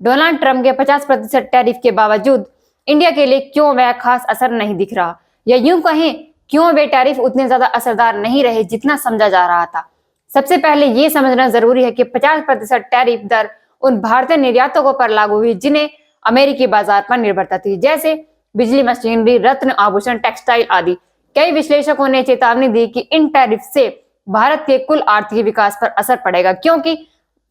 Donald Trump के 50% tariff के बावजूद इंडिया के लिए क्यों वह खास असर नहीं दिख रहा, या यूं कहें क्यों वे टैरिफ उतने ज्यादा असरदार नहीं रहे जितना समझा जा रहा था। सबसे पहले ये समझना जरूरी है कि 50% टैरिफ दर उन भारतीय निर्यातकों पर लागू हुई जिन्हें अमेरिकी बाजार पर निर्भरता थी, जैसे बिजली, मशीनरी, रत्न, आभूषण, टेक्सटाइल आदि। कई विश्लेषकों ने चेतावनी दी कि इन टैरिफ से भारत के कुल आर्थिक विकास पर असर पड़ेगा, क्योंकि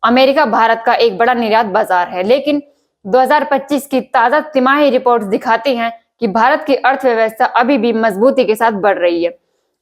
अमेरिका भारत का एक बड़ा निर्यात बाजार है। लेकिन 2025 की ताजा तिमाही रिपोर्ट्स दिखाती हैं कि भारत की अर्थव्यवस्था अभी भी मजबूती के साथ बढ़ रही है।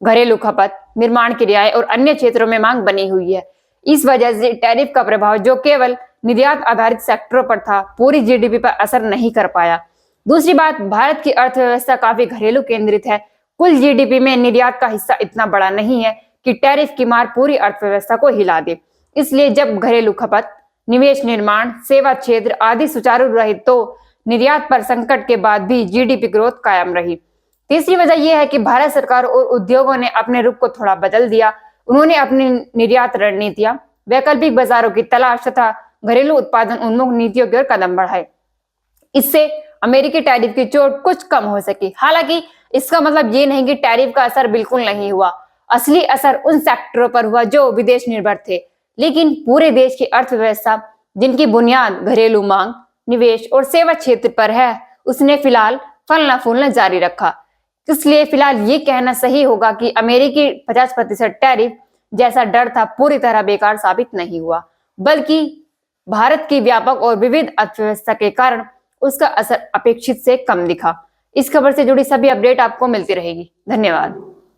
घरेलू खपत, निर्माण क्रियाएं और अन्य क्षेत्रों में मांग बनी हुई है। इस वजह से टैरिफ का प्रभाव, जो केवल निर्यात आधारित सेक्टरों पर था, पूरी जीडीपी पर असर नहीं कर पाया। दूसरी बात, भारत की अर्थव्यवस्था काफी घरेलू केंद्रित है। कुल जीडीपी में निर्यात का हिस्सा इतना बड़ा नहीं है कि टैरिफ की मार पूरी अर्थव्यवस्था को हिला दे। इसलिए जब घरेलू खपत, निवेश, निर्माण, सेवा क्षेत्र आदि सुचारू रहे तो निर्यात पर संकट के बाद भी जीडीपी ग्रोथ कायम रही। तीसरी वजह यह है कि भारत सरकार और उद्योगों ने अपने रुख को थोड़ा बदल दिया। उन्होंने अपनी निर्यात रणनीतियां, वैकल्पिक बाजारों की तलाश तथा घरेलू उत्पादन उन्मुख नीतियों की ओर कदम बढ़ाए। इससे अमेरिकी टैरिफ की चोट कुछ कम हो सकी। हालांकि इसका मतलब ये नहीं कि टैरिफ का असर बिल्कुल नहीं हुआ। असली असर उन सेक्टरों पर हुआ जो विदेश निर्भर थे। लेकिन पूरे देश की अर्थव्यवस्था, जिनकी बुनियाद घरेलू मांग, निवेश और सेवा क्षेत्र पर है, उसने फिलहाल फलना फूलना जारी रखा। इसलिए फिलहाल ये कहना सही होगा कि अमेरिकी 50% टैरिफ जैसा डर था पूरी तरह बेकार साबित नहीं हुआ, बल्कि भारत की व्यापक और विविध अर्थव्यवस्था के कारण उसका असर अपेक्षित से कम दिखा। इस खबर से जुड़ी सभी अपडेट आपको मिलती रहेगी। धन्यवाद।